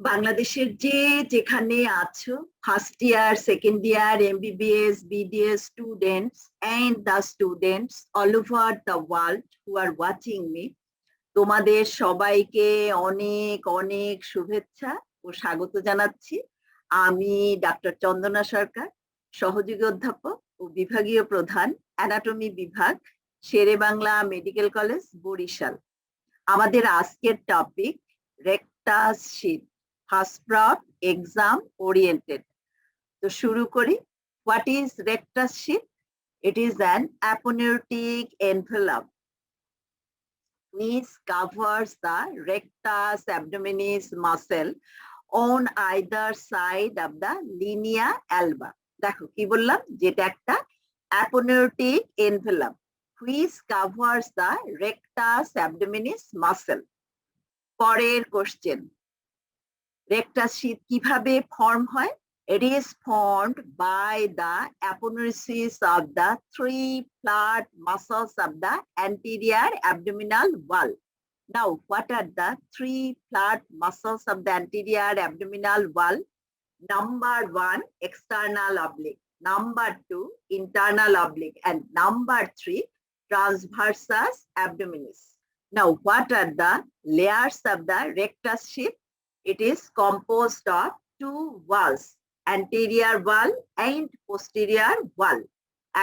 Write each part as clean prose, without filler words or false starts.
বাংলাদেশের যেখানে আছো, first year, second year, MBBS, BDS students and the students all over the world who are watching me, তোমাদের সবাইকে অনেক অনেক শুভেচ্ছা ও স্বাগত জানাচ্ছি। আমি ডাক্তার চন্দনা সরকার, সহযোগী অধ্যাপক ও বিভাগীয় প্রধান, অ্যানাটমি বিভাগ, শেরে বাংলা মেডিকেল কলেজ, বরিশাল। আমাদের আজকের topic rectus sheath, first prof exam oriented. তো শুরু করি। What is rectus sheath? It is an aponeurotic envelope which covers the rectus abdominis muscle on either side of the linea alba. দেখো কি বললাম, যেটা একটা aponeurotic envelope which covers the rectus abdominis muscle. পরের question, rectus sheath কিভাবে form হয়? It is formed by the aponeursis of the three flat muscles of the anterior abdominal wall. Now, what are the three flat muscles of the anterior abdominal wall? Number 1, external oblique. Number 2, internal oblique. And number 3, transversus abdominis. Now, what are the layers of the rectus sheath? It is composed of two walls, anterior wall and posterior wall.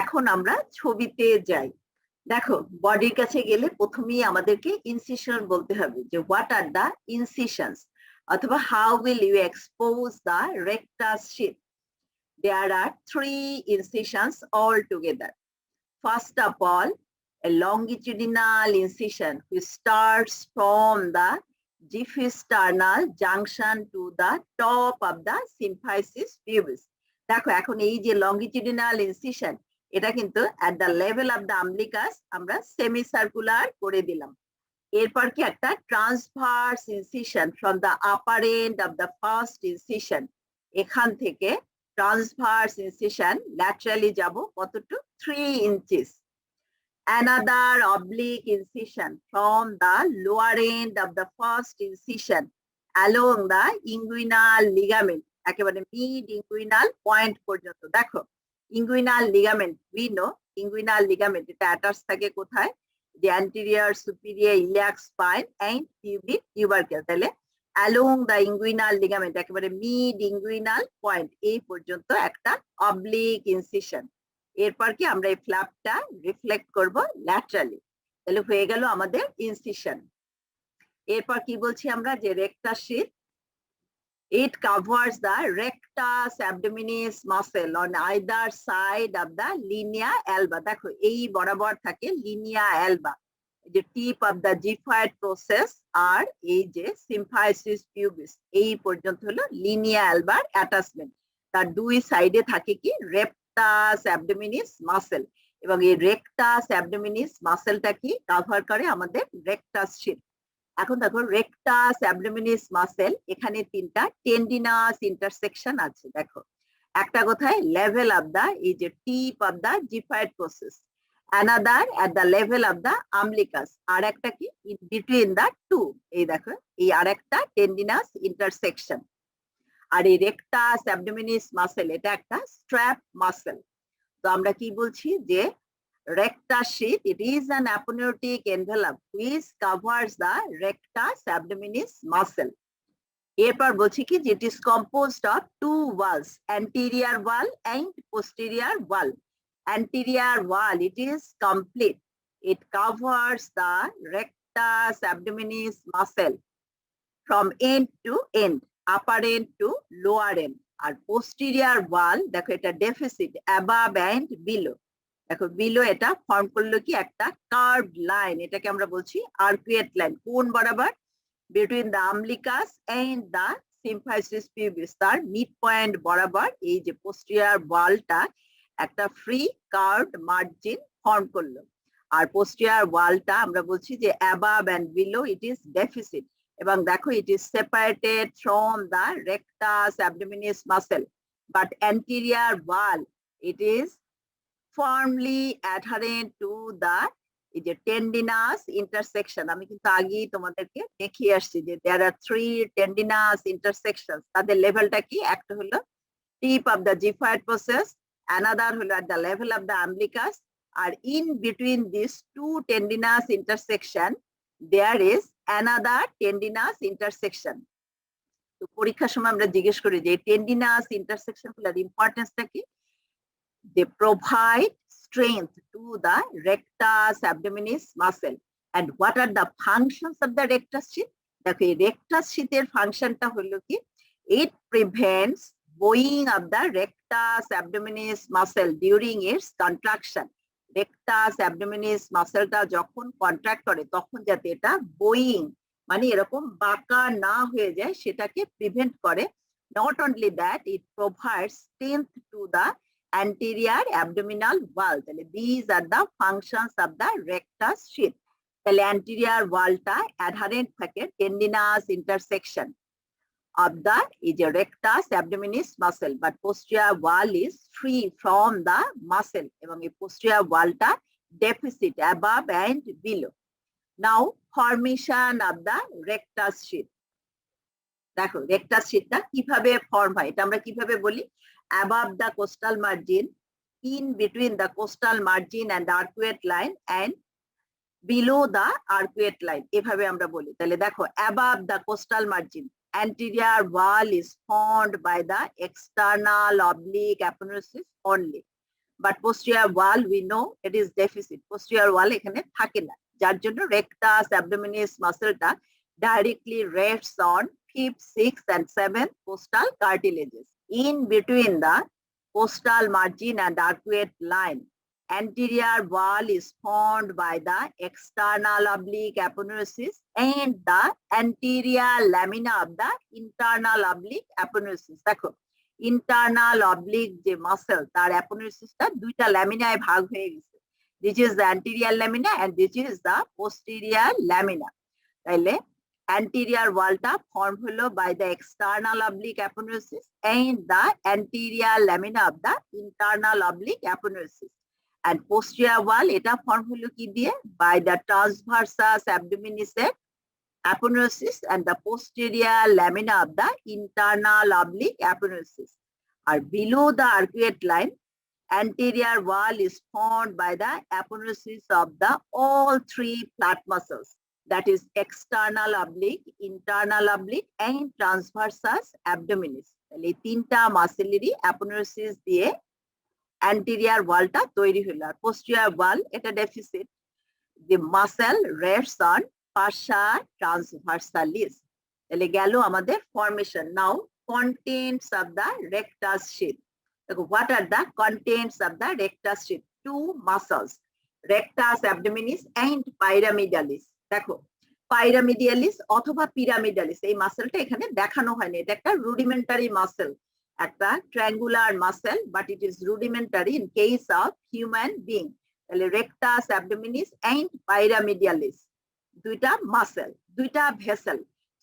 এখন আমরা ছবিতে যাই। দেখো, বডির কাছে গেলে প্রথমেই আমাদেরকে ইনসিশন বলতে হবে, যে হোয়াট আর দ্য ইনসিশনস, অথবা how will you expose the rectus sheath. There are 3 incisions all together. First of all, a longitudinal incision which starts from the Giphisternal junction to the top of the symphysis pubis. দেখো, এখন এই যে longitudinal incision, এটা কিন্তু at the level of the umbilicus আমরা semi circular করে দিলাম। এরপর কি একটা transverse incision from the upper end of the first incision, এখান থেকে ট্রান্সভার্স ইনসিশন ল্যাটারালি যাব কতটুকু, 3 inches. Another oblique incision from the lower end of the first incision along the inguinal ligament, একেবারে mid inguinal point পর্যন্ত। দেখো, inguinal ligament, we know inguinal ligament এটা attach থাকে কোথায়, the anterior superior iliac spine and pubic tubercle। তাহলে along the inguinal ligament, একেবারে mid inguinal point, এই পর্যন্ত একটা oblique incision। এরপর কি আমরা এই ফ্ল্যাপটা রিফ্লেক্ট করব ল্যাটারালি, তাহলে হয়ে গেল আমাদের ইনসিশন। এরপর কি বলছি আমরা, যে rectus শীথ, it covers the rectus abdominis muscle on either side of the linea alba. দেখো, এই বরাবর থাকে linea alba, যে tip of the xiphoid process আর এই যে সিম্ফাইসিস পিউবিস, এই পর্যন্ত হলো লিনিয়া অ্যালবার অ্যাটাচমেন্ট। তার দুই সাইডে থাকে কি রেকটাস অ্যাবডোমিনিস মাসেল, এবং এই রেকটাস অ্যাবডোমিনিস মাসেলটা কি কভার করে আমাদের রেকটাস শীথ। এখন দেখো, রেকটাস অ্যাবডোমিনিস মাসেল, এখানে 3টা টেন্ডিনাস ইন্টারসেকশন আছে। দেখো, একটা কোথায়, লেভেল অফ দা এই যে tip of the xiphoid process, another at the level of the umbilicus, আর একটা কি in between the two, এই দেখো এই আরেকটা টেন্ডিনাস ইন্টারসেকশন। আর এই রেকটাস অ্যাবডোমিনিস মাসেল, এটা একটা স্ট্র্যাপ মাসেল। তো আমরা কি বলছি, যে rectus sheath, it is an aponeurotic envelope which covers the rectus abdominis muscle. এরপর বলছি কি, যে it is composed of two walls, anterior wall and posterior wall. Anterior wall, it is complete. It covers the rectus abdominis muscle from end to end, upper end to lower end. R posterior wall, দেখো এটা deficit, above and below. দেখো, below এটা form করলো কি একটা curved line, এটাকে আমরা বলছি আর্কুয়েট লাইন। কোন বরাবর? Between the umbilicus and the symphysis pubis তার মিড পয়েন্ট বরাবর এই যে পোস্টিরিয়র ওয়ালটা একটা ফ্রি কার্ভড মার্জিন ফর্ম করলো। আর পোস্টিরিয়র ওয়ালটা আমরা বলছি যে above and below it is deficient, এবং দেখো it is separated from the rectus abdominis muscle, but anterior wall it is firmly adherent to the এই যে টেন্ডিনাস ইন্টারসেকশন। আমি কিন্তু আগেই তোমাদেরকে দেখিয়ে আসছি যে দেয়ার আর 3 টেন্ডিনাস ইন্টারসেকশন। তাদের লেভেলটা কি? একটা হলো tip of the xiphoid process, another হলো at the level of the umbilicus, আর in between these two tendinous intersection there is another tendinous intersection. তো পরীক্ষার সময় আমরা জিজ্ঞেস করি যে টেন্ডিনাস ইন্টারসেকশন গুলোর ইম্পর্টেন্সটা কি? They provide strength to the rectus abdominis muscle. And what are the functions of the rectus sheath? দেখো এই rectus sheath এর ফাংশনটা হলো কি? It prevents bowing of the rectus abdominis muscle during its contraction. Rectus abdominis muscleটা যখন contract করে তখন যাতে এটা বোয়িং মানে এরকম বাঁকা না হয়ে যায় সেটাকে প্রিভেন্ট করে। Not only that, it provides strength to the anterior abdominal wall. These are the functions of the rectus sheath. তাহলে anterior wallটা adherent থাকে tendinous intersection of the rectus abdominis muscle, but posterior wall is free from the muscle, এবং এই posterior wallটা deficit above and below. Now formation of the rectus sheath. দেখো rectus sheathটা কিভাবে form হয় এটা আমরা কিভাবে বলি? Above the costal margin, in between the costal margin and the arcuate line, and below the arcuate line, এভাবে আমরা বলি। তাহলে দেখো above the costal margin, anterior wall is formed by the external oblique aponeurosis only, but posterior wall we know it is deficit. Posterior wall এখানে থাকে না, যার জন্য rectus abdominis muscleটা directly rests on 5th, 6th and 7th costal cartilages. In between the costal margin and arcuate line, anterior wall is formed by the external oblique aponeurosis and the anterior lamina of the internal oblique aponeurosis. দেখো internal oblique যে muscle তার অ্যাপোনেউরোসিসটা দুইটা ল্যামিনায় ভাগ হয়ে গেছে। This is the anterior lamina and this is the posterior lamina. তাইলে anterior wallটা formed হলো by the external oblique aponeurosis and the anterior lamina of the internal oblique aponeurosis, and posterior wall এটা form হলো কি দিয়ে? By the transversus abdominis aponeurosis and the posterior lamina of the internal oblique aponeurosis. Or below the arcuate line, anterior wall is formed by the aponeurosis of the all 3 flat muscles, that is external oblique, internal oblique and transversus abdominis. তাহলে এই তিনটা মাসেলেরই অ্যাপোনেউরোসিস দিয়ে anterior wallটা তৈরি হলো। আর posterior wall এটা deficit. The muscle rests on fascia transversalis. তাহলে গেল আমাদের formation. Now contents of the rectus sheath. দেখো what are the contents of the rectus sheath? 2 muscles, rectus abdominis and pyramidalis. দেখো পাইরামিডিয়ালিস অথবা পিরামিডালিস এই মাসেলটা এখানে দেখানো হয়নি, এটা একটা রুডিমেন্টারি মাসেল, একটা triangular muscle, but it is rudimentary in case of human being. তাহলে রেকটাস অ্যাবডোমিনিস এন্ড পাইরামিডিয়ালিস দুইটা মাসেল, দুইটা vessel,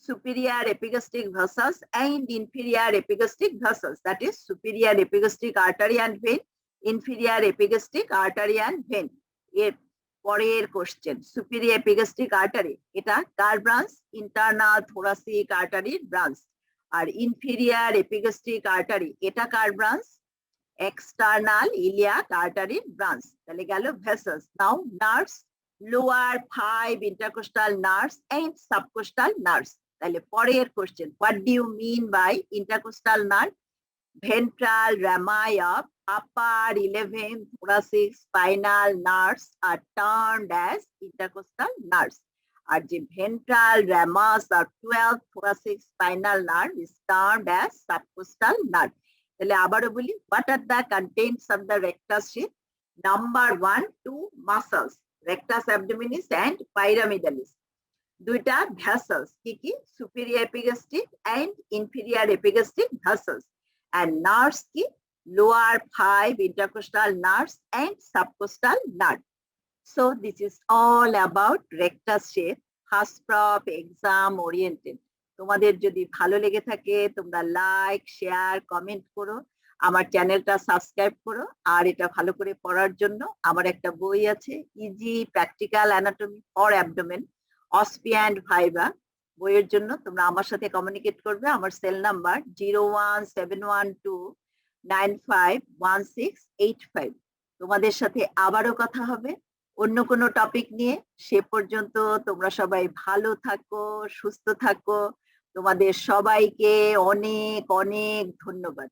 superior epigastric vessels and inferior epigastric vessels, that is superior epigastric artery and vein, inferior epigastric artery and vein. এর পরের question, superior epigastric artery এটা কার branch? Internal thoracic আর্টারির branch. আর inferior epigastric artery এটা কার branch? External iliac আর্টারির branch. তাহলে গেল vessels. Now nerves, lower 5 intercostal nerves and subcostal nerves. তাহলে পরের question, what do you mean by intercostal nerve? Ventral rami of upper 11 thoracic spinal nerves are termed as intercostal nerves. And the ventral ramus of 12 thoracic spinal nerve is termed as subcostal nerve. তাহলে আবারও বলি, what are the contents of the rectus sheath? Number 1, 2 muscles, rectus abdominis and pyramidalis. দুইটা ভেসেলস, কি কি? Superior epigastric and inferior epigastric vessels. And nerves কি? Lower 5 intercostal nerves and subcostal nerve. So this is all about rectus sheath, first prof exam oriented. তোমাদের যদি ভালো লেগে থাকে তোমরা লাইক, শেয়ার, কমেন্ট করো, আমার চ্যানেলটা সাবস্ক্রাইব করো। আর এটা ভালো করে পড়ার জন্য আমার একটা বই আছে, easy practical anatomy for abdomen, OSPE and viva. বইয়ের জন্য তোমরা আমার সাথে কমিউনিকেট করবে। আমার সেল নাম্বার 01712951685। তোমাদের সাথে আবারও কথা হবে অন্য কোনো টপিক নিয়ে। সে পর্যন্ত তোমরা সবাই ভালো থাকো, সুস্থ থাকো। তোমাদের সবাইকে অনেক অনেক ধন্যবাদ।